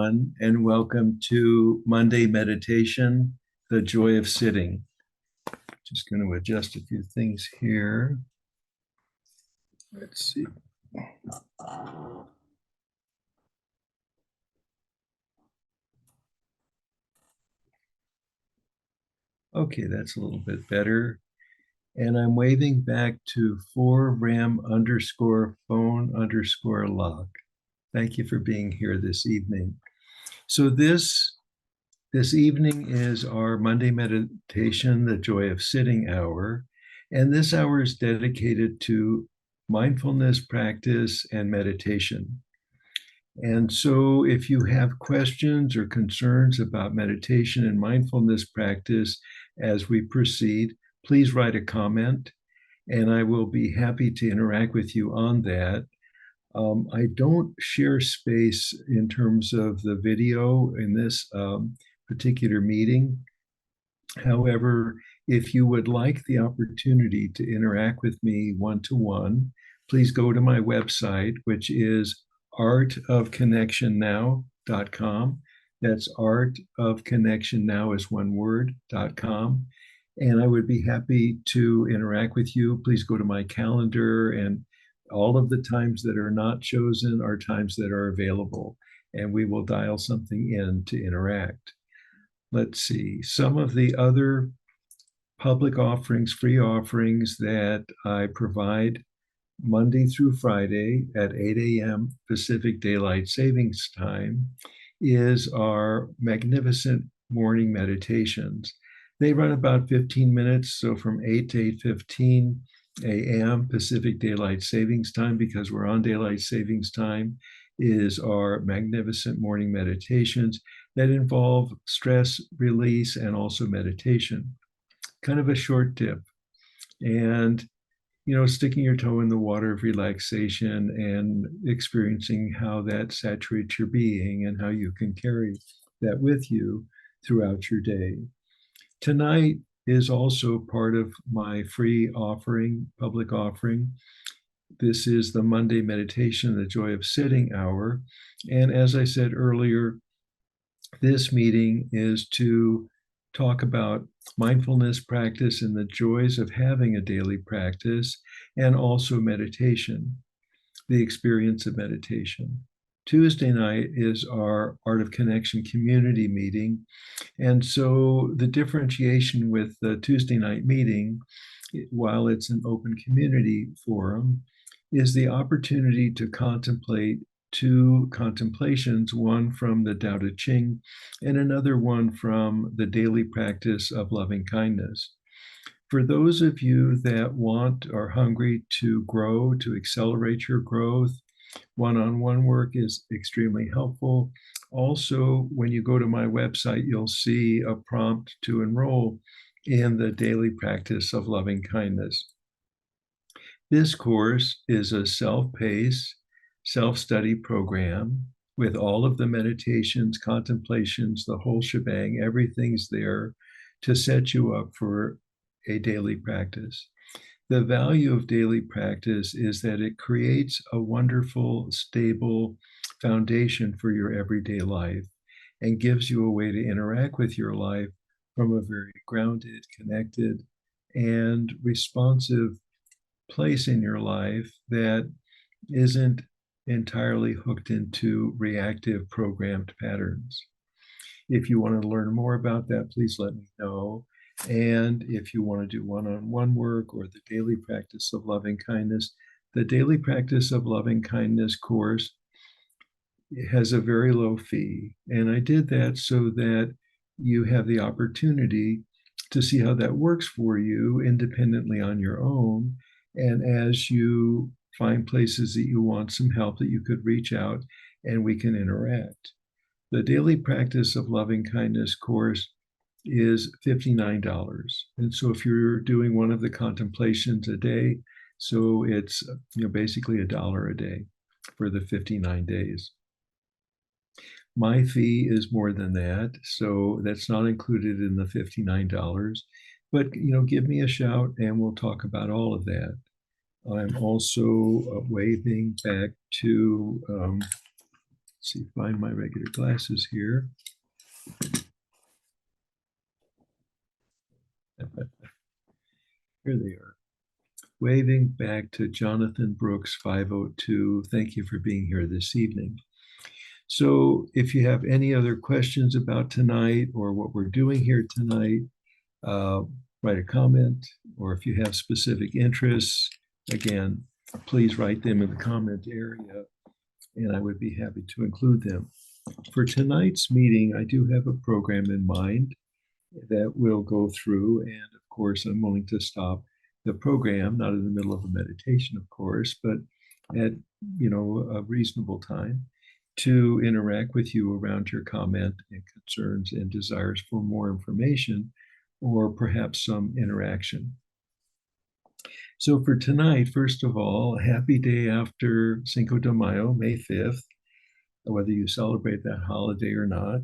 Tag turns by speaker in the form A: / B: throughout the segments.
A: everyone, and welcome to Monday Meditation, The Joy of Sitting. Just going to adjust a few things here. Let's see. Okay, that's a little bit better. And I'm waving back to 4RAM_phone_lock. Thank you for being here this evening. So this evening is our Monday meditation, the Joy of Sitting hour. And this hour is dedicated to mindfulness practice and meditation. And so if you have questions or concerns about meditation and mindfulness practice as we proceed, please write a comment and I will be happy to interact with you on that. I don't share space in terms of the video in this particular meeting. However, if you would like the opportunity to interact with me one-to-one, please go to my website, which is artofconnectionnow.com. That's artofconnectionnow is one word.com. And I would be happy to interact with you. Please go to my calendar, and all of the times that are not chosen are times that are available, and we will dial something in to interact. Let's see, some of the other public offerings, free offerings that I provide Monday through Friday at 8 a.m. Pacific Daylight Savings Time is our magnificent morning meditations. They run about 15 minutes, so from 8 to 8:15 a.m. Pacific Daylight Savings Time, because we're on Daylight Savings Time, is our magnificent morning meditations that involve stress release and also meditation. Kind of a short tip. And sticking your toe in the water of relaxation and experiencing how that saturates your being and how you can carry that with you throughout your day. Tonight is also part of my free offering, public offering. This is the Monday meditation, the Joy of Sitting hour. And as I said earlier, this meeting is to talk about mindfulness practice and the joys of having a daily practice, and also meditation, the experience of meditation. Tuesday night is our Art of Connection community meeting. And so the differentiation with the Tuesday night meeting, while it's an open community forum, is the opportunity to contemplate two contemplations, one from the Tao Te Ching and another one from the daily practice of loving kindness. For those of you that want or hungry to grow, to accelerate your growth, one-on-one work is extremely helpful. Also, when you go to my website, you'll see a prompt to enroll in the daily practice of loving kindness. This course is a self-paced, self-study program with all of the meditations, contemplations, the whole shebang. Everything's there to set you up for a daily practice. The value of daily practice is that it creates a wonderful, stable foundation for your everyday life and gives you a way to interact with your life from a very grounded, connected, and responsive place in your life that isn't entirely hooked into reactive programmed patterns. If you want to learn more about that, please let me know. And if you want to do one-on-one work or the daily practice of loving kindness, the daily practice of loving kindness course has a very low fee. And I did that so that you have the opportunity to see how that works for you independently on your own. And as you find places that you want some help, that you could reach out and we can interact. The daily practice of loving kindness course is $59. And so if you're doing one of the contemplations a day, so it's basically $1 a day for the 59 days. My fee is more than that, so that's not included in the $59. But give me a shout and we'll talk about all of that. I'm also waving back to see, find my regular glasses here. Here they are. Waving back to Jonathan Brooks 502. Thank you for being here this evening. So if you have any other questions about tonight or what we're doing here tonight, uh, write a comment, or if you have specific interests, again, please write them in the comment area, and I would be happy to include them. For tonight's meeting, I do have a program in mind that we'll go through, and of course, I'm willing to stop the program, not in the middle of a meditation, of course, but at a reasonable time to interact with you around your comment and concerns and desires for more information or perhaps some interaction. So for tonight, first of all, happy day after Cinco de Mayo, May 5th, whether you celebrate that holiday or not.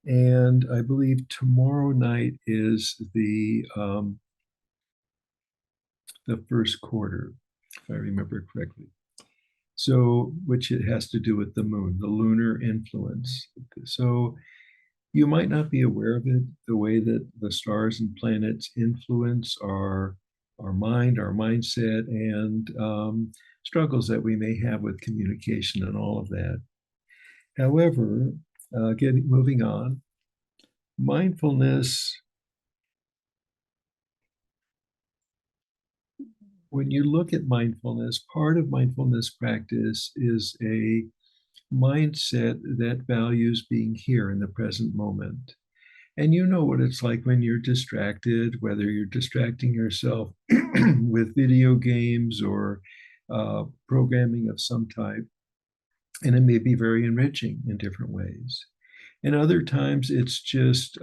A: And I believe tomorrow night is the first quarter, if I remember correctly. So, which it has to do with the moon, the lunar influence. So you might not be aware of it, the way that the stars and planets influence our mind, our mindset, and struggles that we may have with communication and all of that. However, moving on, mindfulness, when you look at mindfulness, part of mindfulness practice is a mindset that values being here in the present moment. And you know what it's like when you're distracted, whether you're distracting yourself with video games or programming of some type, and it may be very enriching in different ways. And other times it's just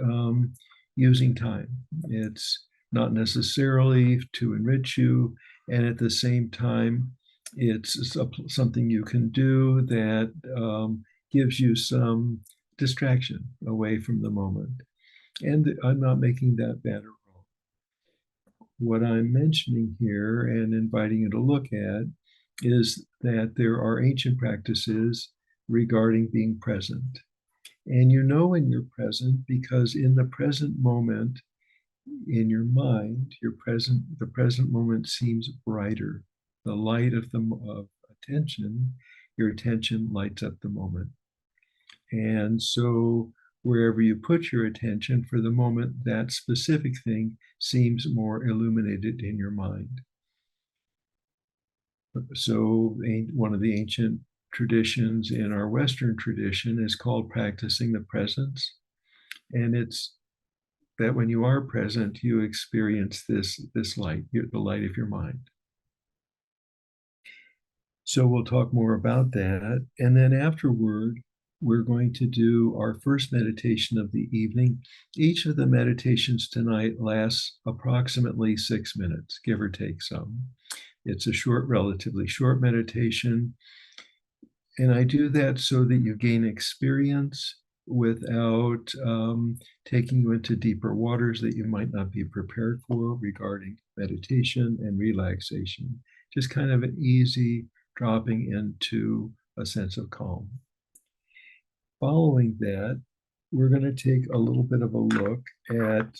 A: using time. It's not necessarily to enrich you. And at the same time, it's something you can do that gives you some distraction away from the moment. And I'm not making that bad or wrong. What I'm mentioning here and inviting you to look at is that there are ancient practices regarding being present. And you know when you're present because in the present moment, in your mind, the present moment seems brighter. The light of attention, your attention lights up the moment. And so wherever you put your attention for the moment, that specific thing seems more illuminated in your mind. So one of the ancient traditions in our Western tradition is called practicing the presence. And it's that when you are present, you experience this light, the light of your mind. So we'll talk more about that. And then afterward, we're going to do our first meditation of the evening. Each of the meditations tonight lasts approximately 6 minutes, give or take some. It's a relatively short meditation. And I do that so that you gain experience without taking you into deeper waters that you might not be prepared for regarding meditation and relaxation. Just kind of an easy dropping into a sense of calm. Following that, we're going to take a little bit of a look at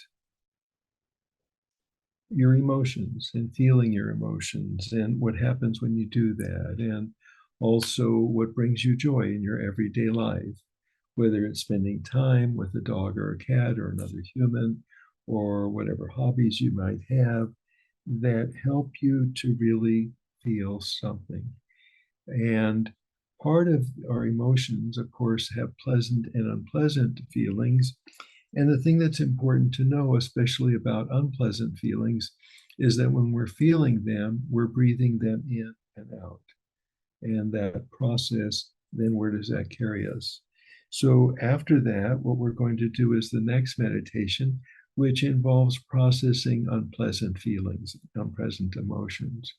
A: your emotions and feeling your emotions and what happens when you do that, and also what brings you joy in your everyday life, whether it's spending time with a dog or a cat or another human, or whatever hobbies you might have that help you to really feel something. And part of our emotions, of course, have pleasant and unpleasant feelings. And the thing that's important to know, especially about unpleasant feelings, is that when we're feeling them, we're breathing them in and out. And that process, then where does that carry us? So after that, what we're going to do is the next meditation, which involves processing unpleasant feelings, unpleasant emotions.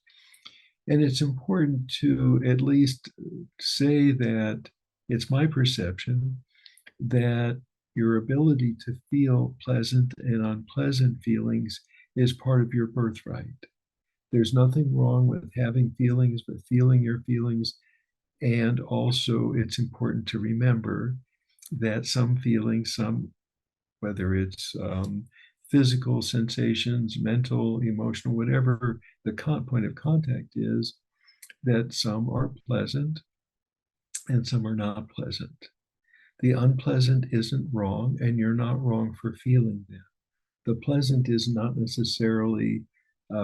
A: And it's important to at least say that it's my perception that your ability to feel pleasant and unpleasant feelings is part of your birthright. There's nothing wrong with having feelings, but feeling your feelings And also, it's important to remember that some feelings, whether it's physical sensations, mental, emotional, whatever the point of contact is, that some are pleasant and some are not pleasant. The unpleasant isn't wrong, and you're not wrong for feeling that. The pleasant is not necessarily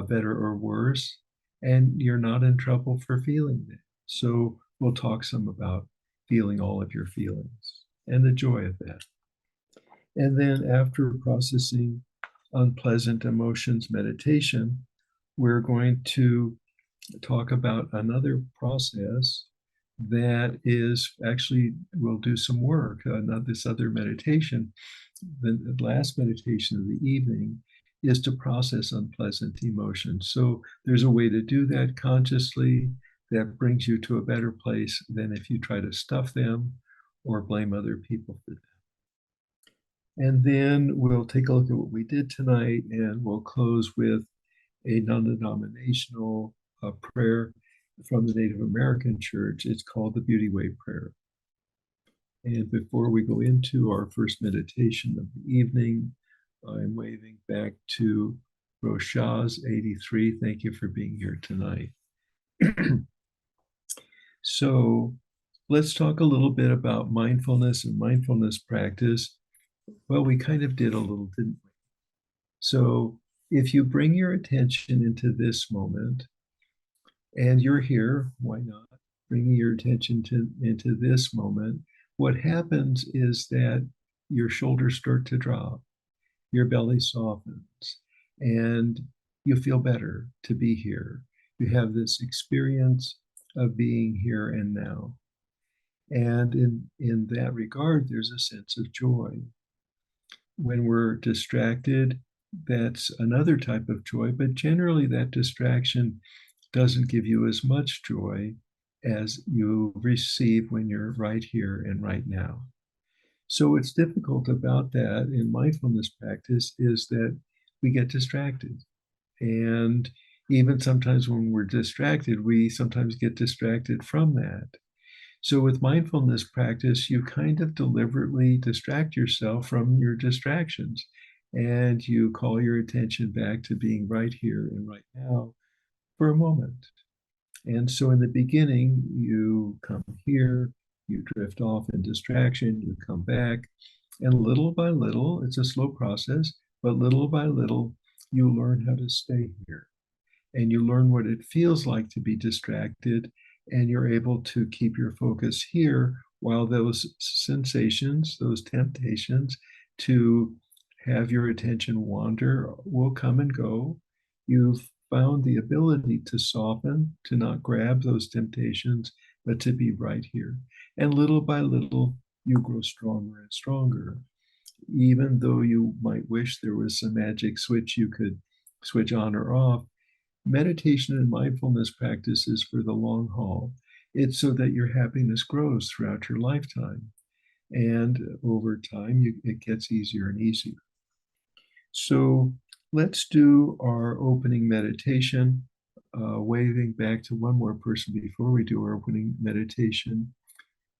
A: better or worse, and you're not in trouble for feeling that. So we'll talk some about feeling all of your feelings and the joy of that. And then after processing unpleasant emotions meditation, we're going to talk about another process that is actually, we'll do some work, not this other meditation. The last meditation of the evening is to process unpleasant emotions. So there's a way to do that consciously that brings you to a better place than if you try to stuff them or blame other people for them. And then we'll take a look at what we did tonight, and we'll close with a non-denominational prayer from the Native American church. It's called the Beauty Way Prayer. And before we go into our first meditation of the evening, I'm waving back to Roshaz 83. Thank you for being here tonight. So let's talk a little bit about mindfulness and mindfulness practice. Well, we kind of did a little, didn't we? So if you bring your attention into this moment, and you're here, why not? Bringing your attention into this moment, what happens is that your shoulders start to drop, your belly softens, and you feel better to be here. You have this experience of being here and now. And in that regard, there's a sense of joy. When we're distracted, that's another type of joy, but generally that distraction doesn't give you as much joy as you receive when you're right here and right now. So what's difficult about that in mindfulness practice is that we get distracted. And even sometimes when we're distracted, we sometimes get distracted from that. So with mindfulness practice, you kind of deliberately distract yourself from your distractions, and you call your attention back to being right here and right now for a moment. And so in the beginning, you come here, you drift off in distraction, you come back, and little by little, it's a slow process, but little by little, you learn how to stay here. And you learn what it feels like to be distracted, and you're able to keep your focus here while those sensations, those temptations to have your attention wander will come and go. You've found the ability to soften, to not grab those temptations, but to be right here. And little by little, you grow stronger and stronger. Even though you might wish there was some magic switch you could switch on or off, meditation and mindfulness practice is for the long haul. It's so that your happiness grows throughout your lifetime. And over time, it gets easier and easier. So let's do our opening meditation, waving back to one more person before we do our opening meditation,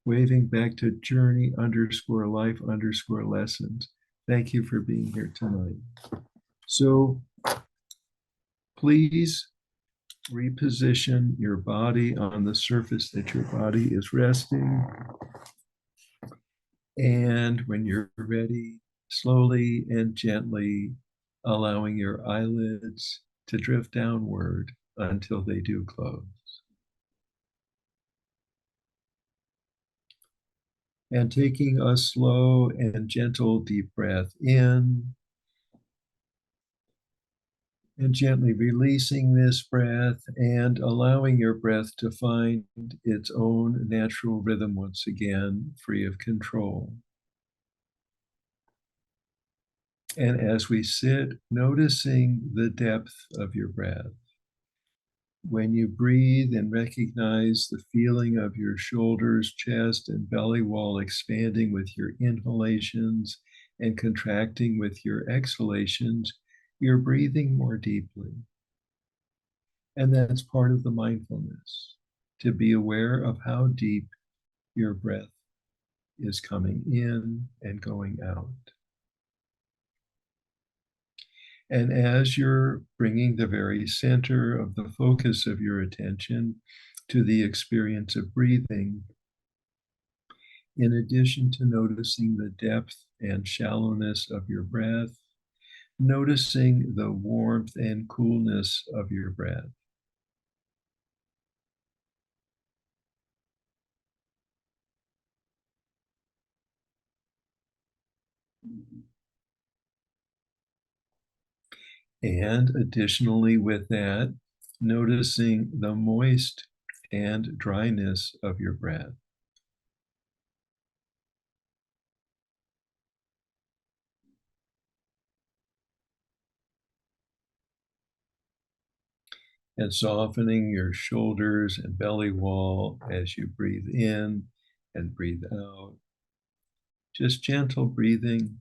A: waving back to journey underscore life underscore lessons. Thank you for being here tonight. So please reposition your body on the surface that your body is resting. And when you're ready, slowly and gently allowing your eyelids to drift downward until they do close. And taking a slow and gentle deep breath in, and gently releasing this breath and allowing your breath to find its own natural rhythm once again, free of control. And as we sit, noticing the depth of your breath. When you breathe and recognize the feeling of your shoulders, chest, and belly wall expanding with your inhalations and contracting with your exhalations, you're breathing more deeply. And that's part of the mindfulness. to be aware of how deep your breath is coming in and going out. And as you're bringing the very center of the focus of your attention to the experience of breathing, in addition to noticing the depth and shallowness of your breath, noticing the warmth and coolness of your breath. And additionally, with that, noticing the moist and dryness of your breath. And softening your shoulders and belly wall as you breathe in and breathe out. Just gentle breathing,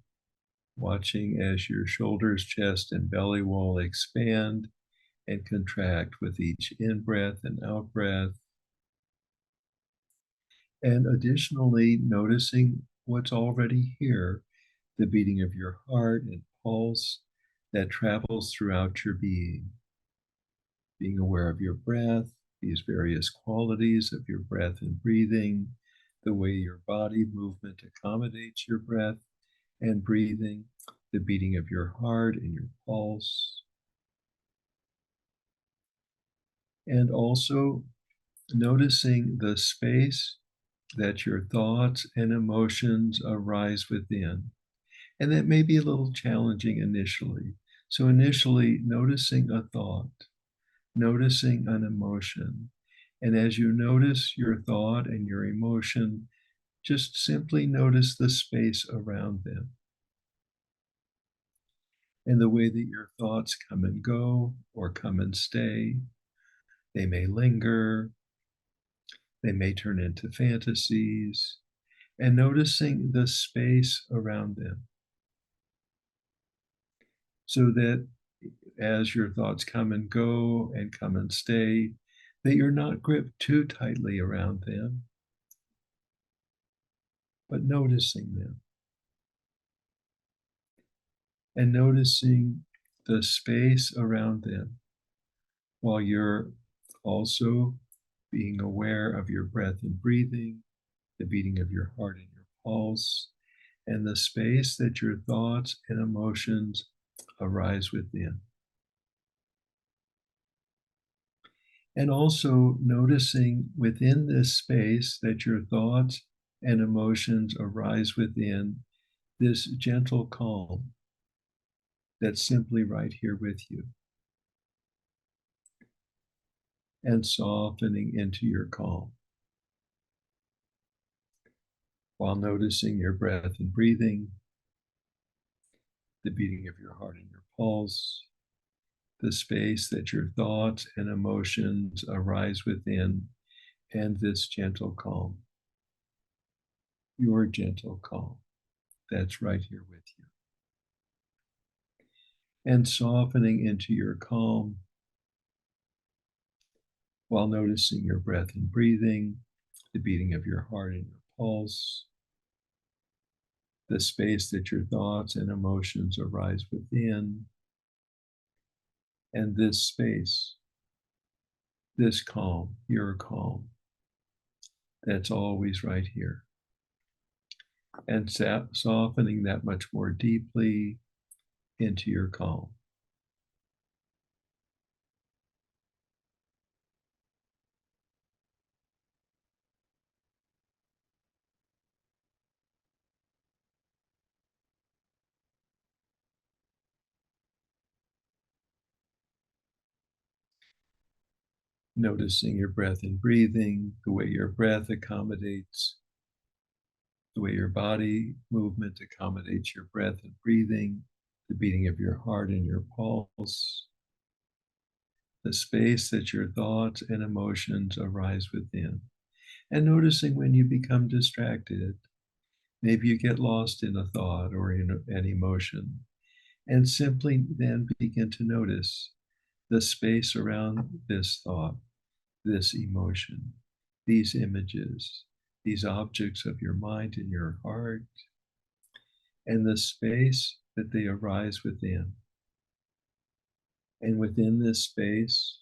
A: watching as your shoulders, chest, and belly wall expand and contract with each in-breath and out-breath. And additionally, noticing what's already here, the beating of your heart and pulse that travels throughout your being. Being aware of your breath, these various qualities of your breath and breathing, the way your body movement accommodates your breath and breathing, the beating of your heart and your pulse. And also noticing the space that your thoughts and emotions arise within. And that may be a little challenging initially. So, initially, noticing a thought, noticing an emotion. And as you notice your thought and your emotion, just simply notice the space around them and the way that your thoughts come and go or come and stay. They may linger, they may turn into fantasies, and noticing the space around them so that as your thoughts come and go and come and stay, that you're not gripped too tightly around them, but noticing them and noticing the space around them while you're also being aware of your breath and breathing, the beating of your heart and your pulse, and the space that your thoughts and emotions arise within. And also noticing within this space that your thoughts and emotions arise within this gentle calm that's simply right here with you, and softening into your calm while noticing your breath and breathing, the beating of your heart and your pulse, the space that your thoughts and emotions arise within, and this gentle calm, your gentle calm that's right here with you. And softening into your calm while noticing your breath and breathing, the beating of your heart and your pulse, the space that your thoughts and emotions arise within, and this space, this calm, your calm, that's always right here. And softening that much more deeply into your calm. Noticing your breath and breathing, the way your breath accommodates, the way your body movement accommodates your breath and breathing, the beating of your heart and your pulse, the space that your thoughts and emotions arise within. And noticing when you become distracted, maybe you get lost in a thought or in an emotion, and simply then begin to notice the space around this thought, this emotion. these images, these objects of your mind and your heart, and the space that they arise within. And within this space,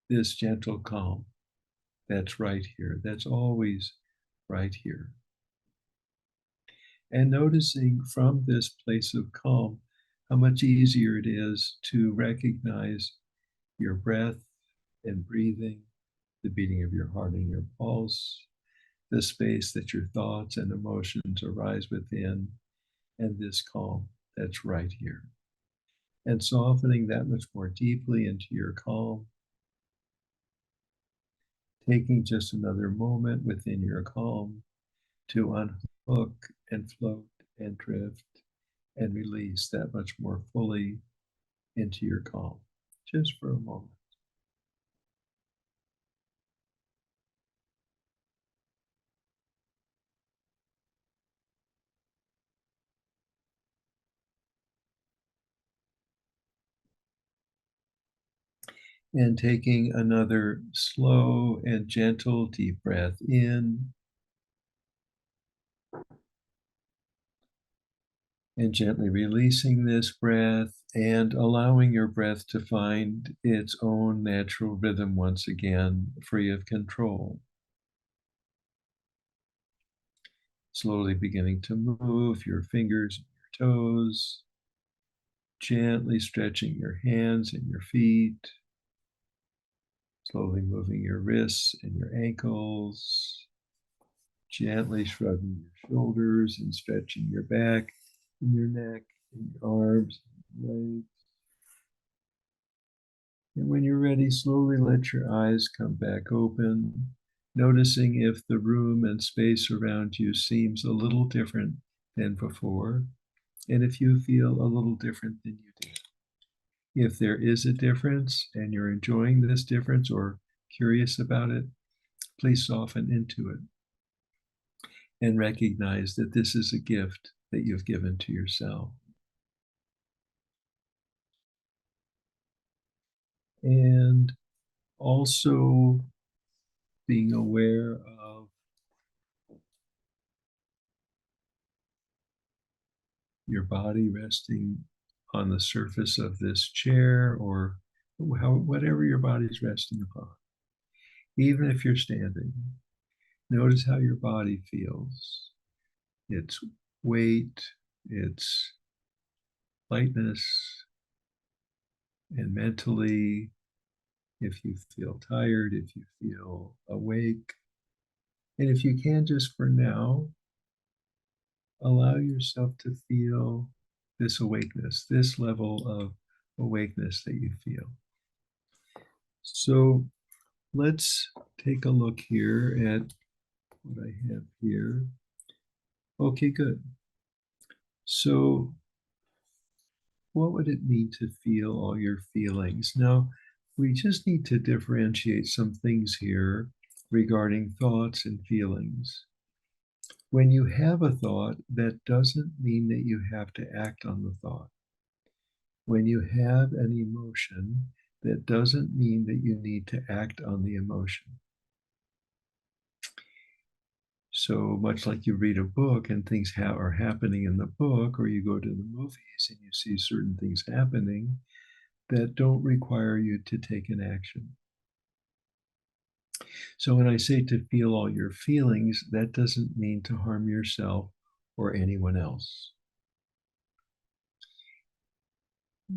A: this gentle calm that's right here, that's always right here. And noticing from this place of calm how much easier it is to recognize your breath and breathing, the beating of your heart and your pulse, the space that your thoughts and emotions arise within, and this calm that's right here. And softening that much more deeply into your calm, taking just another moment within your calm to unhook and float and drift and release that much more fully into your calm, just for a moment. And taking another slow and gentle deep breath in, and gently releasing this breath and allowing your breath to find its own natural rhythm once again, free of control. Slowly beginning to move your fingers and your toes, gently stretching your hands and your feet, slowly moving your wrists and your ankles, gently shrugging your shoulders and stretching your back and your neck and your arms and legs. And when you're ready, slowly let your eyes come back open, noticing if the room and space around you seems a little different than before, and if you feel a little different than you did. If there is a difference and you're enjoying this difference or curious about it, please soften into it and recognize that this is a gift that you've given to yourself. And also being aware of your body resting on the surface of this chair or whatever your body's resting upon. Even if you're standing, notice how your body feels. Its weight, its lightness, and mentally, if you feel tired, if you feel awake. And if you can, just for now, allow yourself to feel this awakeness, this level of awakeness that you feel. So let's take a look here at what I have here. Okay, good. So what would it mean to feel all your feelings? Now, we just need to differentiate some things here regarding thoughts and feelings. When you have a thought, that doesn't mean that you have to act on the thought. When you have an emotion, that doesn't mean that you need to act on the emotion. So much like you read a book and things are happening in the book, or you go to the movies and you see certain things happening that don't require you to take an action. So when I say to feel all your feelings, that doesn't mean to harm yourself or anyone else.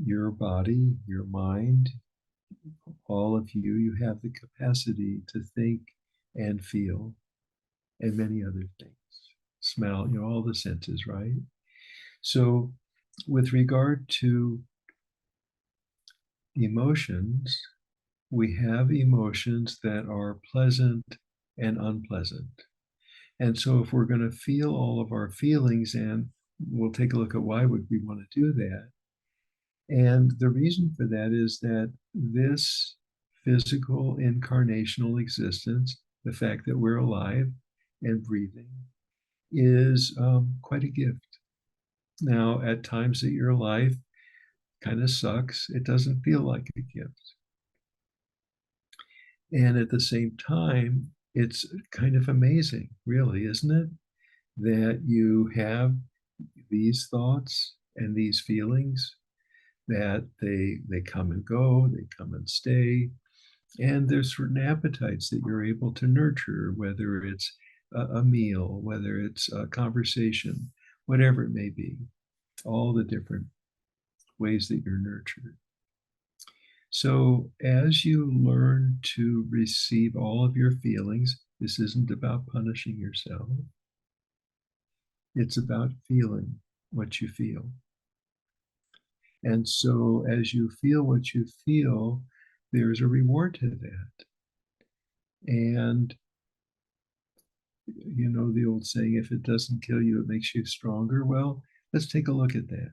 A: Your body, your mind, all of you, you have the capacity to think and feel and many other things. Smell, all the senses, right? So with regard to emotions, we have emotions that are pleasant and unpleasant. And so if we're going to feel all of our feelings, and we'll take a look at why would we want to do that. And the reason for that is that this physical incarnational existence, the fact that we're alive and breathing, is quite a gift. Now, at times that your life kind of sucks, it doesn't feel like a gift. And at the same time, it's kind of amazing, really, isn't it? That you have these thoughts and these feelings, that they come and go, they come and stay, and there's certain appetites that you're able to nurture, whether it's a meal, whether it's a conversation, whatever it may be, all the different ways that you're nurtured. So as you learn to receive all of your feelings, this isn't about punishing yourself. It's about feeling what you feel. And so as you feel what you feel, there's a reward to that. And you know the old saying, if it doesn't kill you, it makes you stronger. Well, let's take a look at that.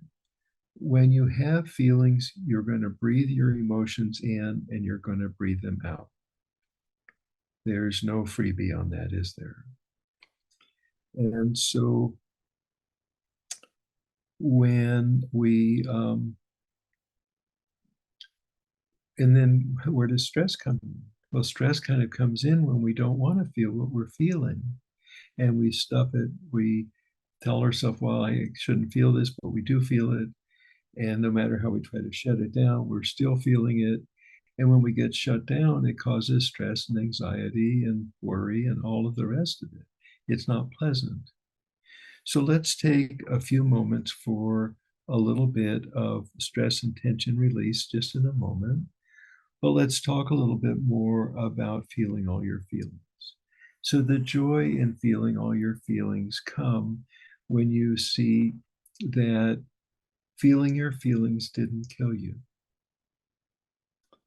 A: When you have feelings, you're going to breathe your emotions in and you're going to breathe them out. There's no freebie on that, is there? And so when we, and then where does stress come in? Well, stress kind of comes in when we don't want to feel what we're feeling and we stuff it. We tell ourselves, well, I shouldn't feel this, but we do feel it. And no matter how we try to shut it down, we're still feeling it. And when we get shut down, it causes stress and anxiety and worry and all of the rest of it. It's not pleasant. So let's take a few moments for a little bit of stress and tension release just in a moment. But let's talk a little bit more about feeling all your feelings. So the joy in feeling all your feelings come when you see that feeling your feelings didn't kill you.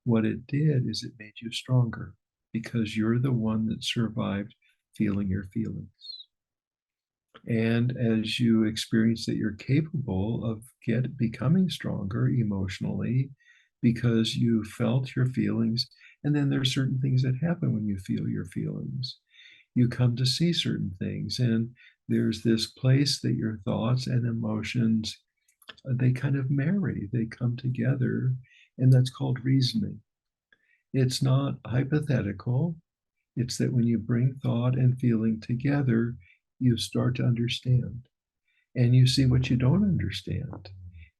A: What it did is it made you stronger because you're the one that survived feeling your feelings. And as you experience that you're capable of becoming stronger emotionally because you felt your feelings, and then there's certain things that happen when you feel your feelings. You come to see certain things, and there's this place that your thoughts and emotions they kind of marry, they come together, and that's called reasoning. It's not hypothetical. It's that when you bring thought and feeling together, you start to understand and you see what you don't understand.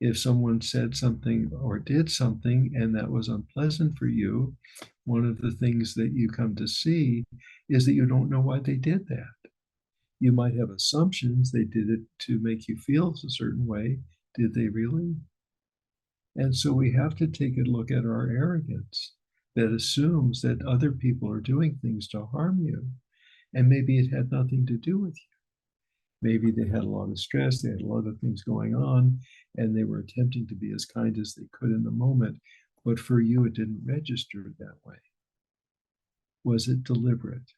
A: If someone said something or did something and that was unpleasant for you, one of the things that you come to see is that you don't know why they did that. You might have assumptions they did it to make you feel a certain way. Did they really? And so we have to take a look at our arrogance that assumes that other people are doing things to harm you. And maybe it had nothing to do with you. Maybe they had a lot of stress, they had a lot of things going on, and they were attempting to be as kind as they could in the moment. But for you, it didn't register that way. Was it deliberate?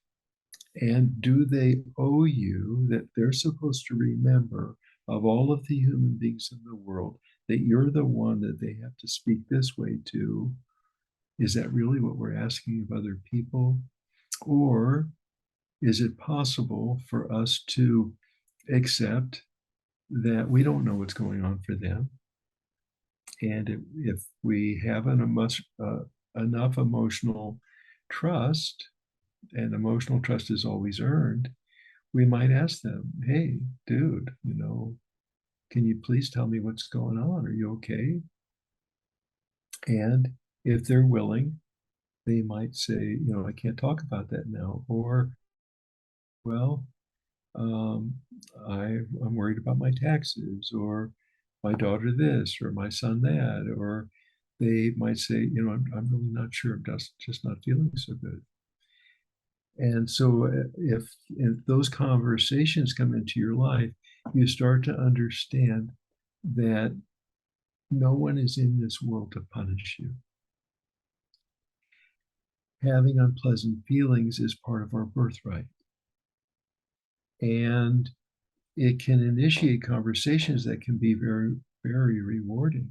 A: And do they owe you that they're supposed to remember of all of the human beings in the world that you're the one that they have to speak this way to? Is that really what we're asking of other people? Or is it possible for us to accept that we don't know what's going on for them? And if we have enough emotional trust, and emotional trust is always earned, we might ask them, hey, dude, can you please tell me what's going on? Are you okay? And if they're willing, they might say, I can't talk about that now. Or, well, um, I'm worried about my taxes, or my daughter this, or my son that, or they might say, I'm really not sure. I'm just not feeling so good. And so if those conversations come into your life, you start to understand that no one is in this world to punish you. Having unpleasant feelings is part of our birthright. And it can initiate conversations that can be very, very rewarding.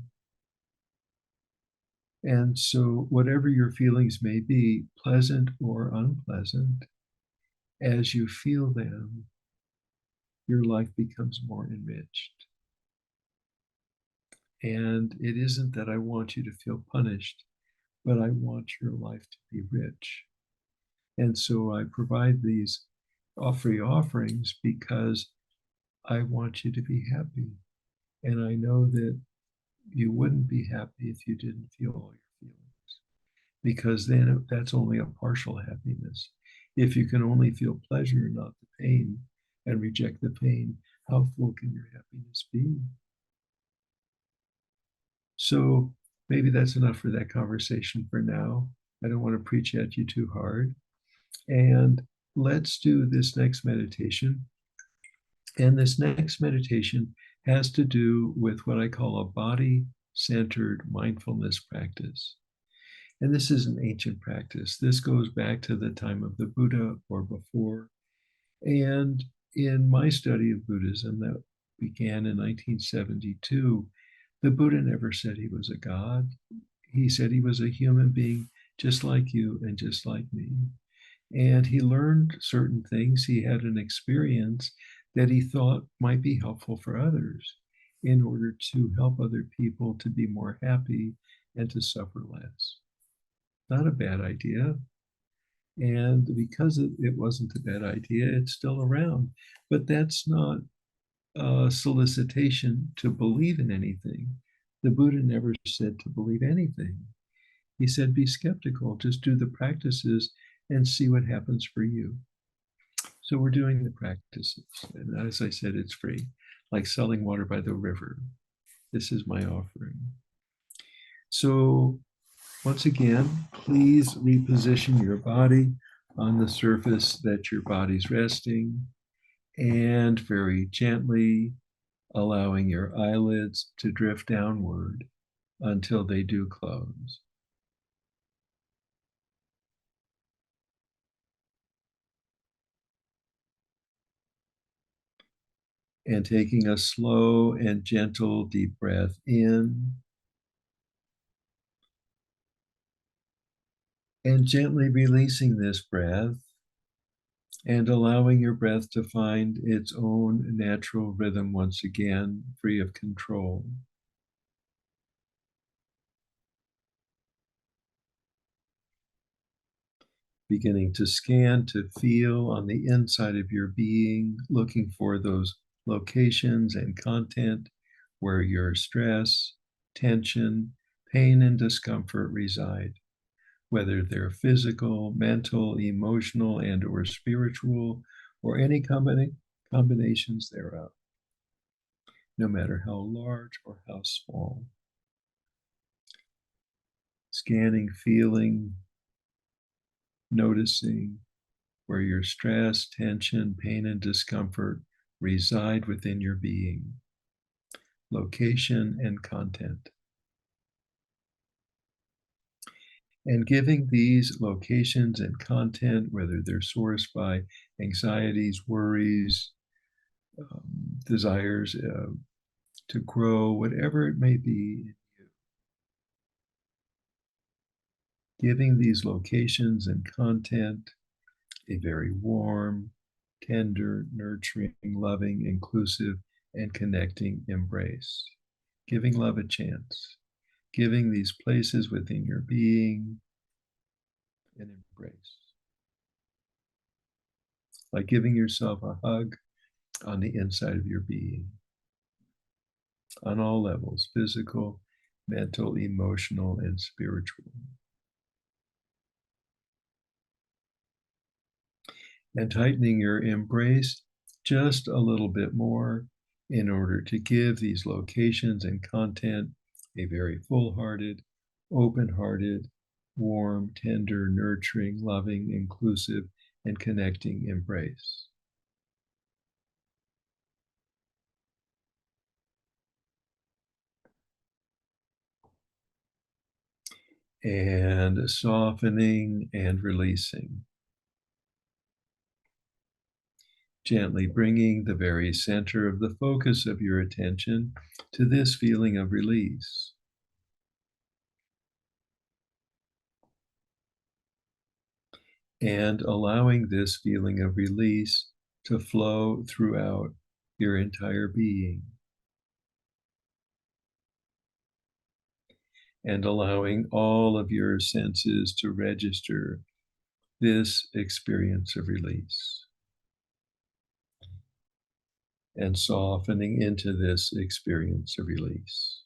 A: And so, whatever your feelings may be, pleasant or unpleasant, as you feel them, your life becomes more enriched. And it isn't that I want you to feel punished, but I want your life to be rich. And so I provide these free offerings because I want you to be happy. And I know that you wouldn't be happy if you didn't feel all your feelings, because then that's only a partial happiness. If you can only feel pleasure, not the pain, and reject the pain, how full can your happiness be? So maybe that's enough for that conversation for now. I don't want to preach at you too hard. And let's do this next meditation. And this next meditation has to do with what I call a body centered mindfulness practice. And this is an ancient practice. This goes back to the time of the Buddha or before. And in my study of Buddhism that began in 1972, the Buddha never said he was a god. He said he was a human being just like you and just like me. And he learned certain things. He had an experience that he thought might be helpful for others in order to help other people to be more happy and to suffer less. Not a bad idea. And because it wasn't a bad idea, it's still around. But that's not a solicitation to believe in anything. The Buddha never said to believe anything. He said, be skeptical, just do the practices and see what happens for you. So we're doing the practices. And as I said, it's free, like selling water by the river. This is my offering. So once again, please reposition your body on the surface that your body's resting, and very gently allowing your eyelids to drift downward until they do close. And taking a slow and gentle deep breath in, and gently releasing this breath and allowing your breath to find its own natural rhythm once again, free of control. Beginning to scan, to feel on the inside of your being, looking for those locations and content where your stress, tension, pain, and discomfort reside, whether they're physical, mental, emotional, and or spiritual, or any combinations thereof, no matter how large or how small. Scanning, feeling, noticing where your stress, tension, pain, and discomfort reside within your being, location and content. And giving these locations and content, whether they're sourced by anxieties, worries, desires to grow, whatever it may be, giving these locations and content a very warm, tender, nurturing, loving, inclusive, and connecting embrace. Giving love a chance, giving these places within your being an embrace. Like giving yourself a hug on the inside of your being, on all levels, physical, mental, emotional, and spiritual. And tightening your embrace just a little bit more in order to give these locations and content a very full-hearted, open-hearted, warm, tender, nurturing, loving, inclusive, and connecting embrace. And softening and releasing. Gently bringing the very center of the focus of your attention to this feeling of release. And allowing this feeling of release to flow throughout your entire being. And allowing all of your senses to register this experience of release, and softening into this experience of release.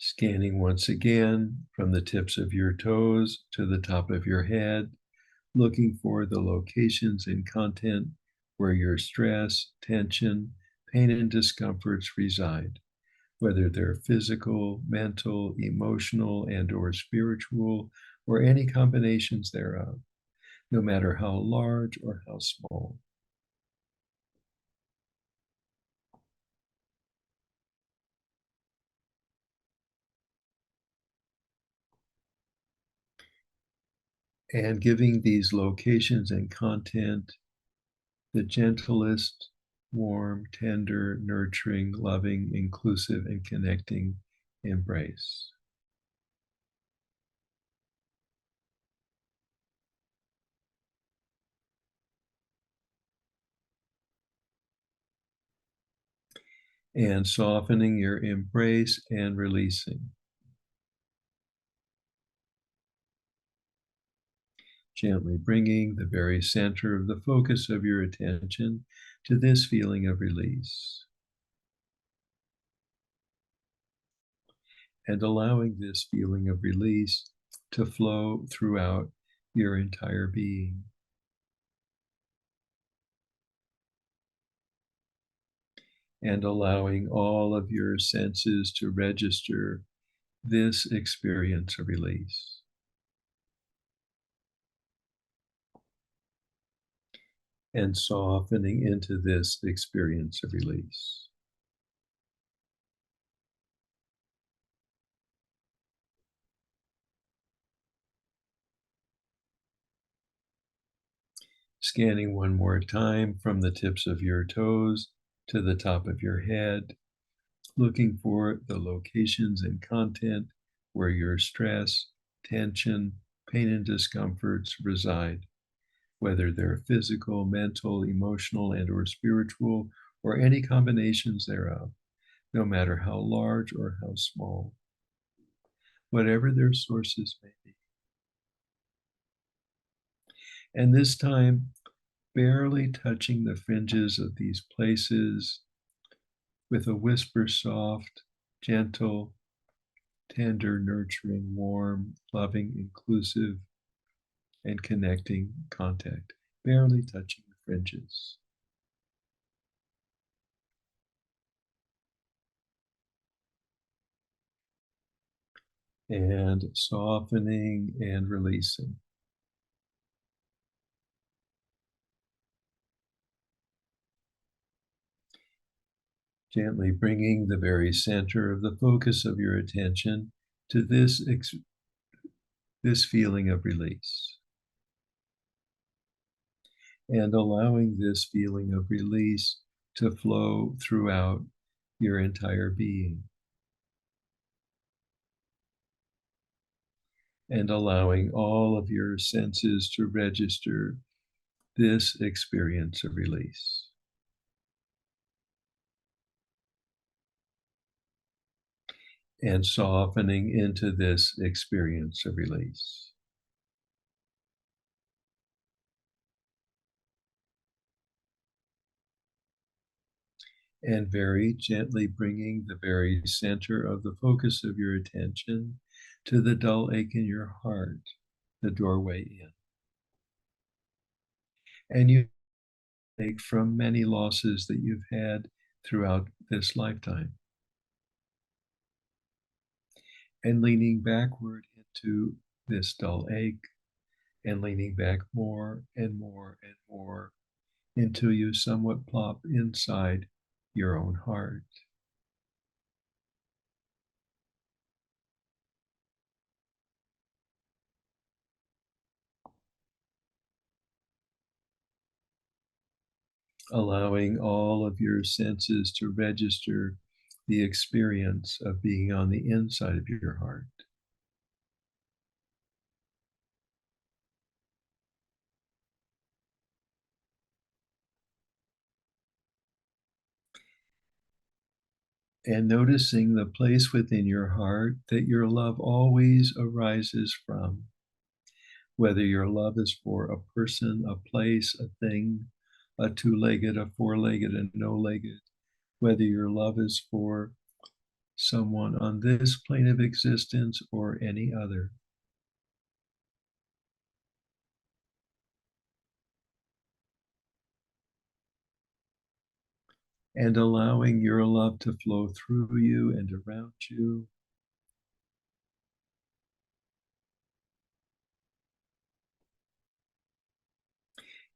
A: Scanning once again from the tips of your toes to the top of your head, looking for the locations and content where your stress, tension, pain, and discomforts reside, whether they're physical, mental, emotional, and/or spiritual, or any combinations thereof, no matter how large or how small. And giving these locations and content the gentlest, warm, tender, nurturing, loving, inclusive, and connecting embrace. And softening your embrace and releasing. Gently bringing the very center of the focus of your attention to this feeling of release. And allowing this feeling of release to flow throughout your entire being. And allowing all of your senses to register this experience of release. And softening into this experience of release. Scanning one more time from the tips of your toes to the top of your head, looking for the locations and content where your stress, tension, pain, and discomforts reside, whether they're physical, mental, emotional, and/or spiritual, or any combinations thereof, no matter how large or how small, whatever their sources may be. And this time, barely touching the fringes of these places with a whisper soft, gentle, tender, nurturing, warm, loving, inclusive, and connecting contact, barely touching the fringes. And softening and releasing. Gently bringing the very center of the focus of your attention to this feeling of release. And allowing this feeling of release to flow throughout your entire being. And allowing all of your senses to register this experience of release. And softening into this experience of release. And very gently bringing the very center of the focus of your attention to the dull ache in your heart, the doorway in. And you take from many losses that you've had throughout this lifetime. And leaning backward into this dull ache, and leaning back more and more and more until you somewhat plop inside your own heart. Allowing all of your senses to register the experience of being on the inside of your heart. and noticing the place within your heart that your love always arises from. Whether your love is for a person, a place, a thing, a two-legged, a four-legged, a no-legged, whether your love is for someone on this plane of existence or any other. And allowing your love to flow through you and around you.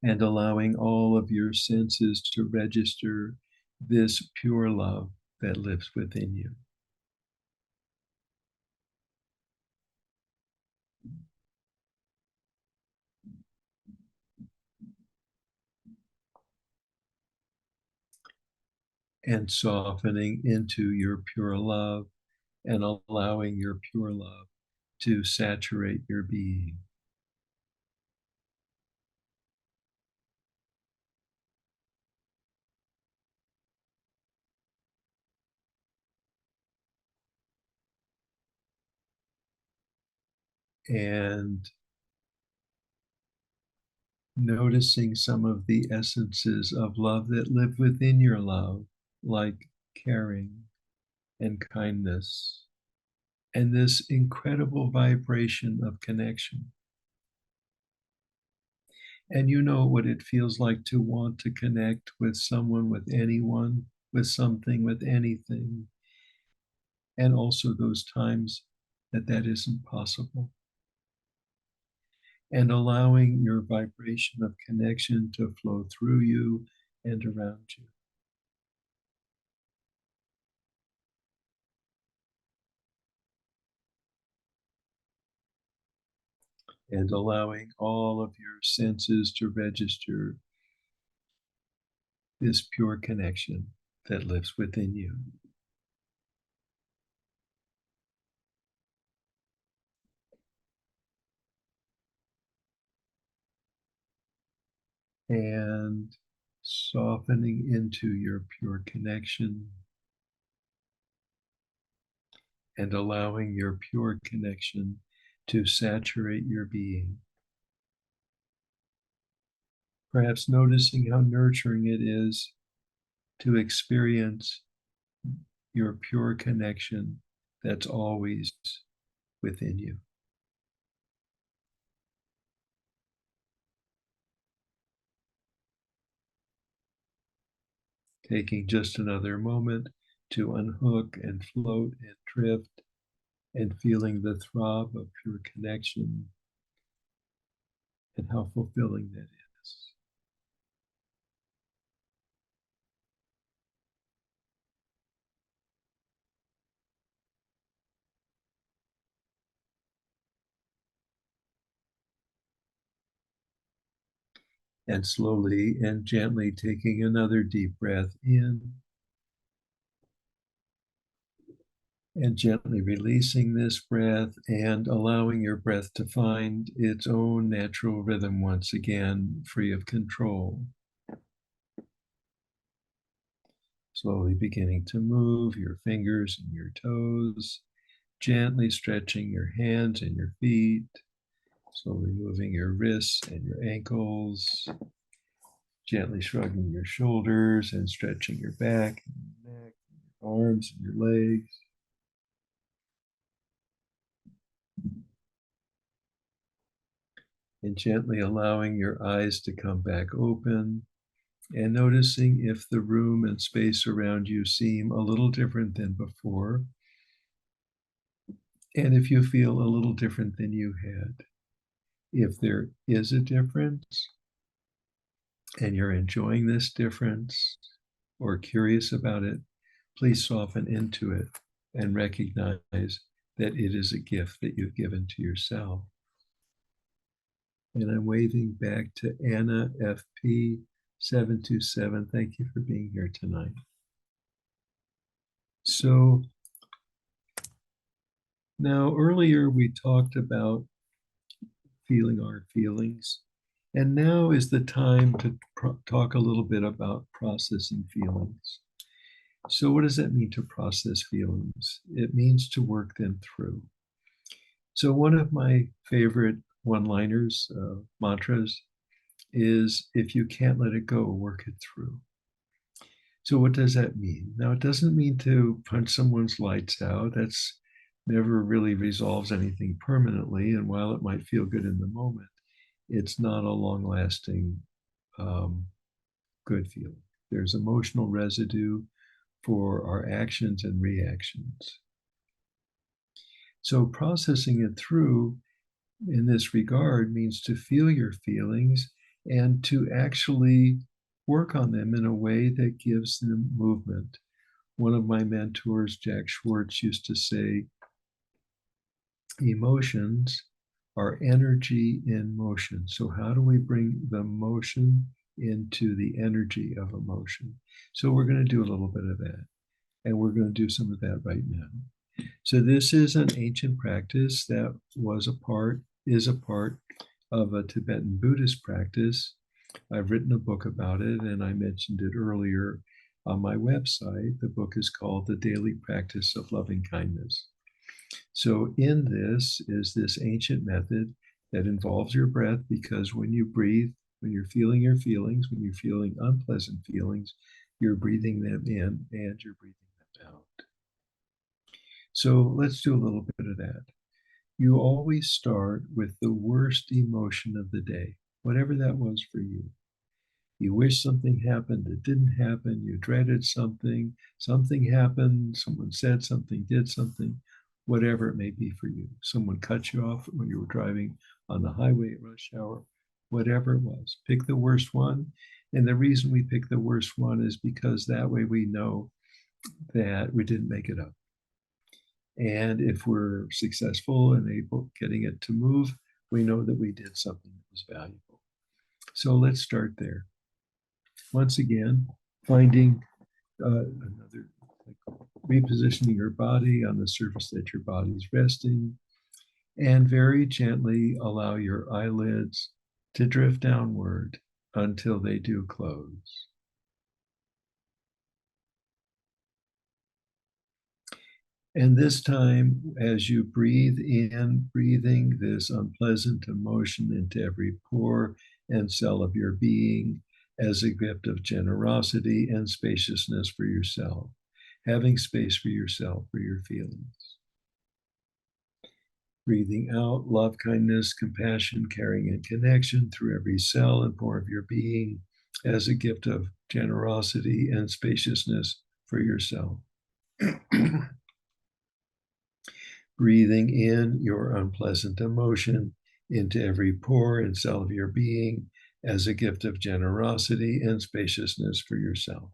A: And allowing all of your senses to register this pure love that lives within you. And softening into your pure love and allowing your pure love to saturate your being. And noticing some of the essences of love that live within your love, like caring and kindness, and this incredible vibration of connection. And you know what it feels like to want to connect with someone, with anyone, with something, with anything. And also those times that that isn't possible. And allowing your vibration of connection to flow through you and around you. And allowing all of your senses to register this pure connection that lives within you. And softening into your pure connection and allowing your pure connection to saturate your being. Perhaps noticing how nurturing it is to experience your pure connection that's always within you. Taking just another moment to unhook and float and drift and feeling the throb of pure connection and how fulfilling that is. And slowly and gently taking another deep breath in and gently releasing this breath and allowing your breath to find its own natural rhythm once again, free of control. Slowly beginning to move your fingers and your toes, gently stretching your hands and your feet, slowly moving your wrists and your ankles, gently shrugging your shoulders and stretching your back and your neck, and your arms and your legs. And gently allowing your eyes to come back open and noticing if the room and space around you seem a little different than before. And if you feel a little different than you had. If there is a difference and you're enjoying this difference or curious about it, please soften into it and recognize that it is a gift that you've given to yourself. And I'm waving back to Anna FP 727. Thank you for being here tonight. So now earlier we talked about feeling our feelings, and now is the time to talk a little bit about processing feelings. So, what does that mean to process feelings? It means to work them through. So, one of my favorite one liners, mantras, is if you can't let it go, work it through. So, what does that mean? Now, it doesn't mean to punch someone's lights out. That's never really resolves anything permanently. And while it might feel good in the moment, it's not a long lasting um, good feeling. There's emotional residue for our actions and reactions. So, processing it through in this regard means to feel your feelings and to actually work on them in a way that gives them movement. One of my mentors, Jack Schwartz, used to say, emotions are energy in motion. So, how do we bring the motion into the energy of emotion? So, we're going to do a little bit of that. And we're going to do some of that right now. So, this is an ancient practice that is a part of a Tibetan Buddhist practice. I've written a book about it, and I mentioned it earlier on my website. The book is called The Daily Practice of Loving Kindness. So, in this is this ancient method that involves your breath, because when you breathe, when you're feeling your feelings, when you're feeling unpleasant feelings, you're breathing them in and you're breathing them out. So, let's do a little bit of that. You always start with the worst emotion of the day, whatever that was for you. You wish something happened, it didn't happen, you dreaded something, something happened, someone said something, did something, whatever it may be for you. Someone cut you off when you were driving on the highway at rush hour, whatever it was. Pick the worst one. And the reason we pick the worst one is because that way we know that we didn't make it up. And if we're successful and able getting it to move, we know that we did something that was valuable. So let's start there. Once again, finding another, like repositioning your body on the surface that your body's resting, and very gently allow your eyelids to drift downward until they do close. And this time, as you breathe in, breathing this unpleasant emotion into every pore and cell of your being as a gift of generosity and spaciousness for yourself, having space for yourself, for your feelings. Breathing out love, kindness, compassion, caring, and connection through every cell and pore of your being as a gift of generosity and spaciousness for yourself. Breathing in your unpleasant emotion into every pore and cell of your being as a gift of generosity and spaciousness for yourself.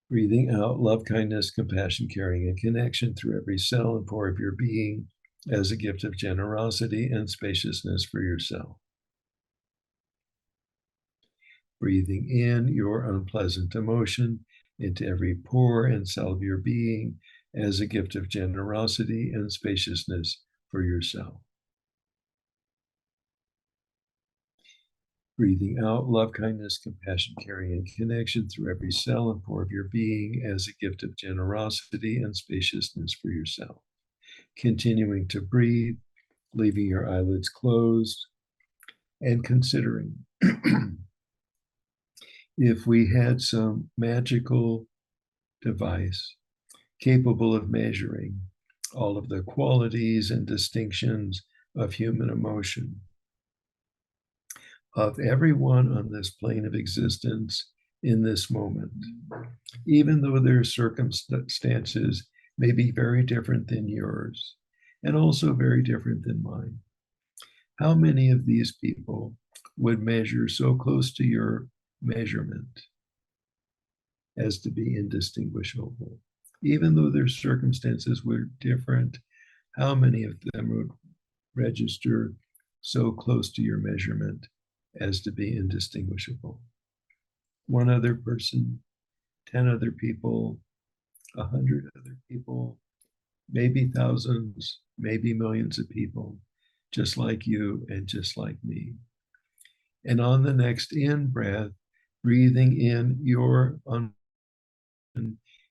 A: Breathing out love, kindness, compassion, caring, and connection through every cell and pore of your being as a gift of generosity and spaciousness for yourself. Breathing in your unpleasant emotion into every pore and cell of your being as a gift of generosity and spaciousness for yourself. Breathing out love, kindness, compassion, caring, and connection through every cell and pore of your being as a gift of generosity and spaciousness for yourself. Continuing to breathe, leaving your eyelids closed, and considering if we had some magical device capable of measuring all of the qualities and distinctions of human emotion, of everyone on this plane of existence in this moment, even though their circumstances may be very different than yours and also very different than mine. How many of these people would measure so close to your measurement as to be indistinguishable? Even though their circumstances were different, how many of them would register so close to your measurement as to be indistinguishable? One other person, 10 other people, 100 other people, maybe thousands, maybe millions of people, just like you and just like me. And on the next in breath, Breathing in your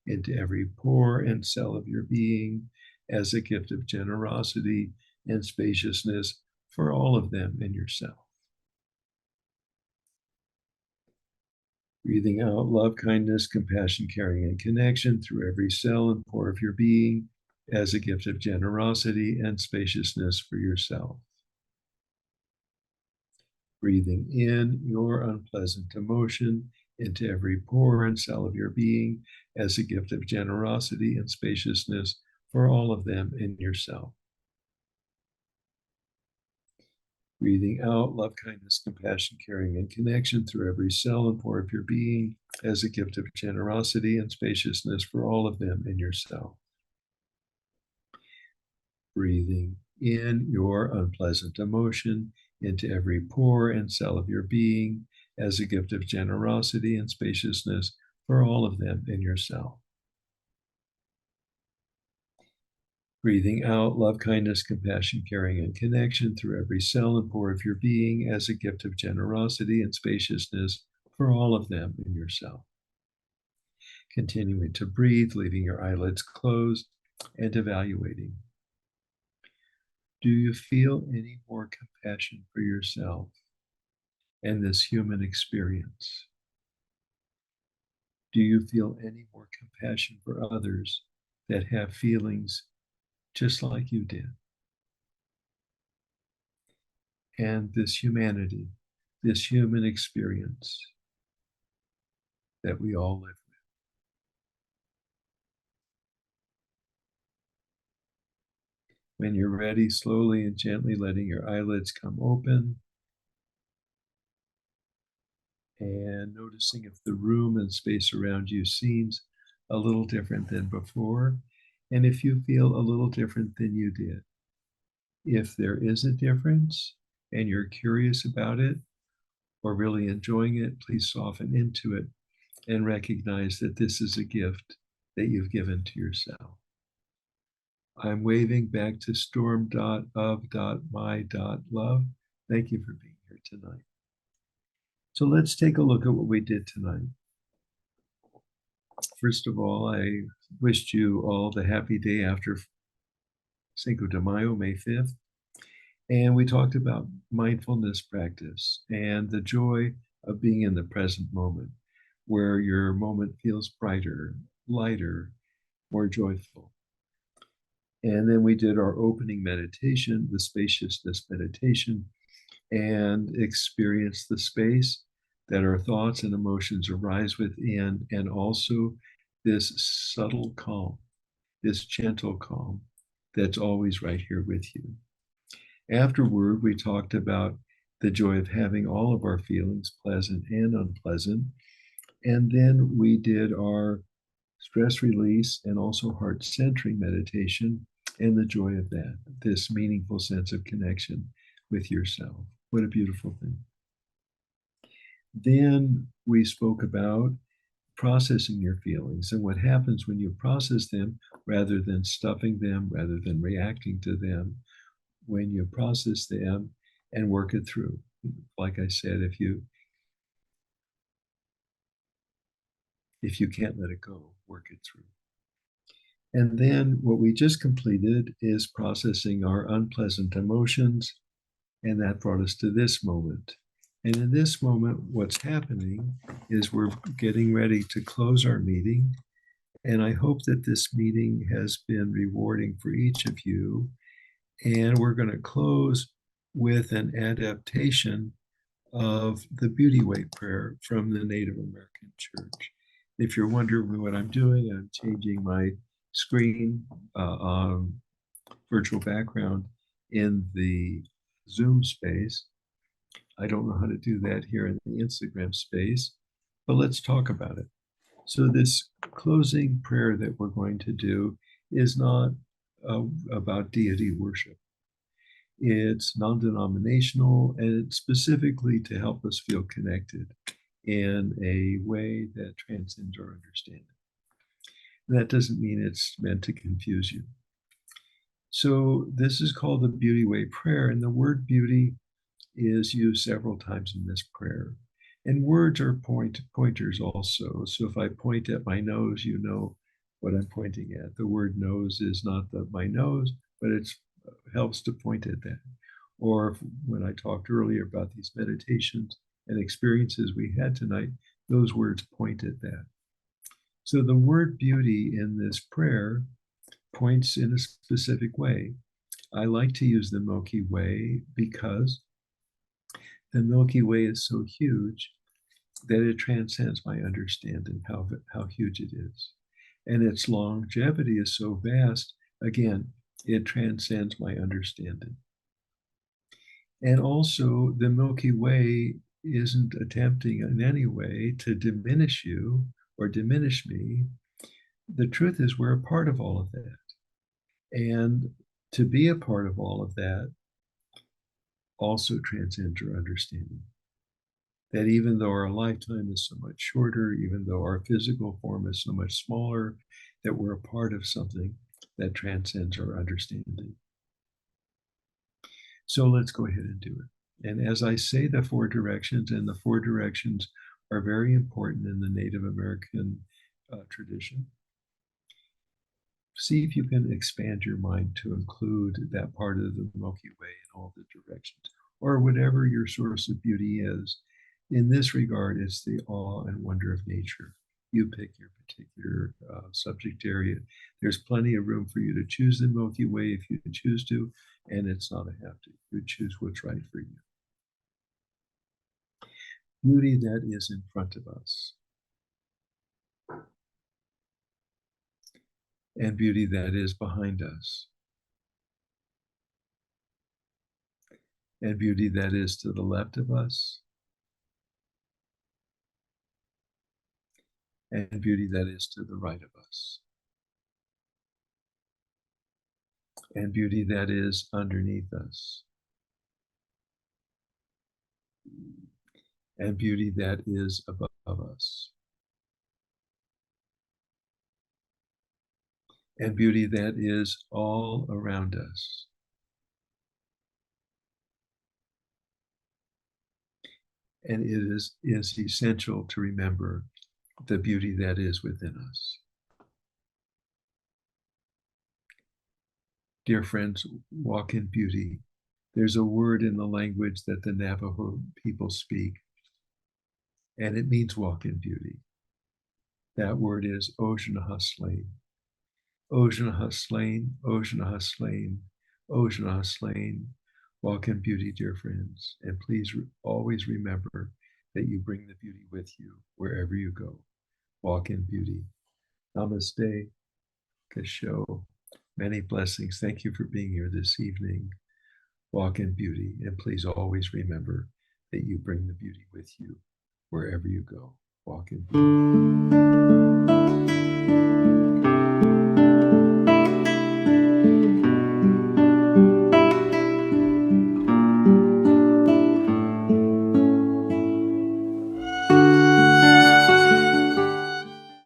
A: into every pore and cell of your being as a gift of generosity and spaciousness for all of them in yourself. Breathing out love, kindness, compassion, caring, and connection through every cell and pore of your being as a gift of generosity and spaciousness for yourself. Breathing in your unpleasant emotion into every pore and cell of your being as a gift of generosity and spaciousness for all of them in yourself. Breathing out love, kindness, compassion, caring, and connection through every cell and pore of your being as a gift of generosity and spaciousness for all of them in yourself. Breathing in your unpleasant emotion into every pore and cell of your being as a gift of generosity and spaciousness for all of them in yourself. Breathing out love, kindness, compassion, caring, and connection through every cell and pore of your being as a gift of generosity and spaciousness for all of them in yourself. Continuing to breathe, leaving your eyelids closed and evaluating. Do you feel any more compassion for yourself and this human experience? Do you feel any more compassion for others that have feelings just like you did? And this humanity, this human experience that we all live with. When you're ready, slowly and gently letting your eyelids come open and noticing if the room and space around you seems a little different than before, and if you feel a little different than you did. If there is a difference and you're curious about it or really enjoying it, please soften into it and recognize that this is a gift that you've given to yourself. I'm waving back to storm.of.my.love. Thank you for being here tonight. So let's take a look at what we did tonight. First of all, I wished you all the happy day after Cinco de Mayo, May 5th. And we talked about mindfulness practice and the joy of being in the present moment, where your moment feels brighter, lighter, more joyful. And then we did our opening meditation, the spaciousness meditation, and experienced the space that our thoughts and emotions arise within, and also this subtle calm, this gentle calm that's always right here with you. Afterward, we talked about the joy of having all of our feelings, pleasant and unpleasant. And then we did our stress release and also heart centering meditation and the joy of that, this meaningful sense of connection with yourself. What a beautiful thing. Then we spoke about processing your feelings and what happens when you process them rather than stuffing them, rather than reacting to them, when you process them and work it through. Like I said, if you can't let it go, work it through. And then what we just completed is processing our unpleasant emotions, and that brought us to this moment. And in this moment, what's happening is we're getting ready to close our meeting. And I hope that this meeting has been rewarding for each of you. And we're going to close with an adaptation of the Beauty Way prayer from the Native American Church. If you're wondering what I'm doing, I'm changing my screen virtual background in the Zoom space. I don't know how to do that here in the Instagram space, but let's talk about it. So this closing prayer that we're going to do is not about deity worship. It's non-denominational, and it's specifically to help us feel connected in a way that transcends our understanding. That doesn't mean it's meant to confuse you. So this is called the Beauty Way prayer, and the word beauty is used several times in this prayer. And words are pointers also. So if I point at my nose, you know what I'm pointing at. The word nose is not my nose, but it helps to point at that. Or when I talked earlier about these meditations and experiences we had tonight, those words point at that. So the word beauty in this prayer points in a specific way. I like to use the Milky Way because the Milky Way is so huge that it transcends my understanding how huge it is. And its longevity is so vast, again, it transcends my understanding. And also, the Milky Way isn't attempting in any way to diminish you or diminish me. The truth is, we're a part of all of that. And to be a part of all of that also transcends your understanding. That even though our lifetime is so much shorter, even though our physical form is so much smaller, that we're a part of something that transcends our understanding. So let's go ahead and do it. And as I say the four directions, and the four directions are very important in the Native American tradition, see if you can expand your mind to include that part of the Milky Way in all the directions, or whatever your source of beauty is. In this regard, it's the awe and wonder of nature. You pick your particular subject area. There's plenty of room for you to choose the Milky Way if you choose to, and it's not a have to. You choose what's right for you. Beauty that is in front of us, and beauty that is behind us, and beauty that is to the left of us, and beauty that is to the right of us, and beauty that is underneath us, and beauty that is above us, and beauty that is all around us. And it is essential to remember the beauty that is within us. Dear friends, walk in beauty. There's a word in the language that the Navajo people speak, and it means walk in beauty. That word is Ojanahaslain. Ojanahaslain, Ojanahaslain, Ojanahaslain. Walk in beauty, dear friends, and please always remember that you bring the beauty with you wherever you go. Walk in beauty. Namaste, Kasho. Many blessings. Thank you for being here this evening. Walk in beauty, and please always remember that you bring the beauty with you wherever you go. Walk in beauty.